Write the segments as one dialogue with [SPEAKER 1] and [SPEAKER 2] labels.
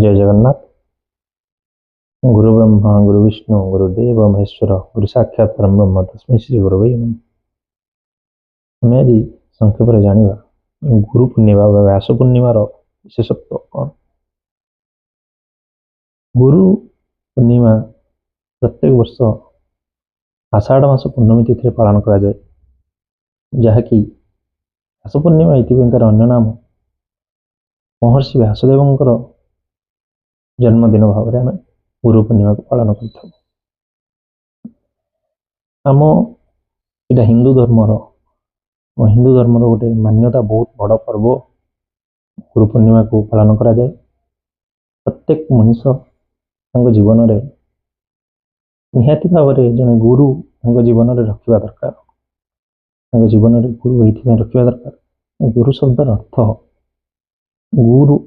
[SPEAKER 1] जय जगन्नाथ। गुरु ब्रह्मा गुरु विष्णु गुरुदेव महेश्वर गुरु साक्षात परम ब्रह्म तस्मै श्री गुरवे नमः। आम आज संक्षेप जाना गुरु पूर्णिमा व्यास पूर्णिमार विशेषत्व कौन। गुरु पूर्णिमा प्रत्येक वर्ष आषाढ़ मास पूर्णमी तिथि पालन करा जाए, जहाँकि व्यास पूर्णिमा इतिहास अन्य नाम महर्षि व्यासदेवंकर जन्मदिन भाव में आम गुरु पूर्णिमा को पालन कर आम इटा हिंदू धर्मर गोटे मान्यता बहुत बड़ पर्व गुरु पूर्णिमा को पालन करा जाए। प्रत्येक मनुष्य जीवन में निहाती भाव में जड़े गुरु जीवन में रखा दरकार। जीवन में गुरु ये रखा दरकार। गुरु शब्दर अर्थ गुरु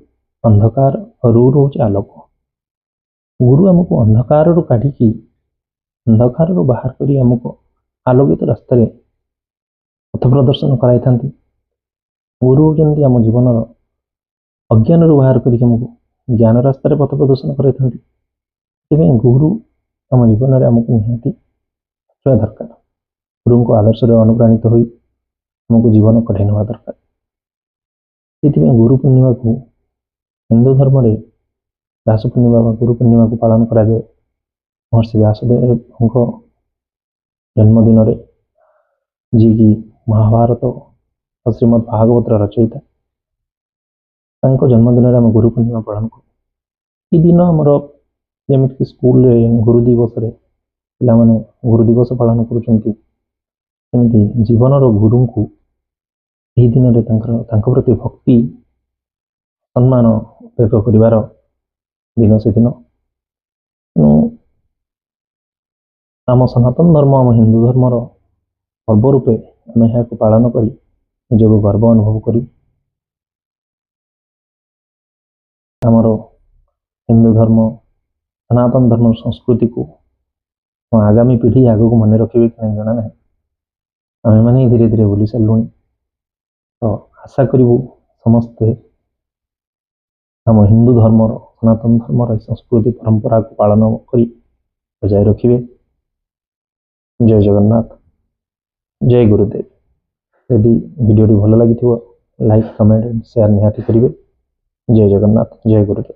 [SPEAKER 1] अंधकार और रूरु हूँ आलोक। गुरु आमको अंधकार काढ़ी अंधकार बाहर कर आमको आलोकित रास्ता पथ प्रदर्शन कराई था। गुरु होती आम जीवन अज्ञान बाहर कर ज्ञान रास्तार पथ प्रदर्शन कराई था। गुरु आम जीवन में आमको निहाती रखा दरकार। गुरु को आदर्श अनुप्राणित हो आमको जीवन कढ़ाई ना दरकार। से गुरु पूर्णिमा को हिंदू धर्म में व्यास पूर्णिमा गुरु पूर्णिमा को पालन करा जाए। महर्षि व्यासदेव जन्मदिन जी की महाभारत और श्रीमद भागवत रचयिता जन्मदिन में आम गुरु पूर्णिमा पालन कर। दिन आमर जमीक स्कूल गुरु दिवस पे गुरु दिवस पालन करमती जीवन गुरु को यही दिन में प्रति भक्ति सम्मान व्यक्त कर दिन से दिन आम सनातन धर्म आम हिंदू धर्मर पर्व रूपे आम यहाँ पालन कर निजक गर्व अनुभव कर आमर हिंदू धर्म सनातन धर्म संस्कृति को आगामी पीढ़ी आग को मन रखिए कि नहीं जाना ना। आम मैंने धीरे धीरे भूली सारूँ। तो आशा करूँ समस्ते आम हिंदू धर्मर सनातन धर्मर संस्कृति परंपरा को पालन कर बजाय रखिए। जय जगन्नाथ, जय गुरुदेव। यदि वीडियो भल लगी लाइक कमेंट शेयर निहाती करेंगे। जय जगन्नाथ, जय गुरुदेव।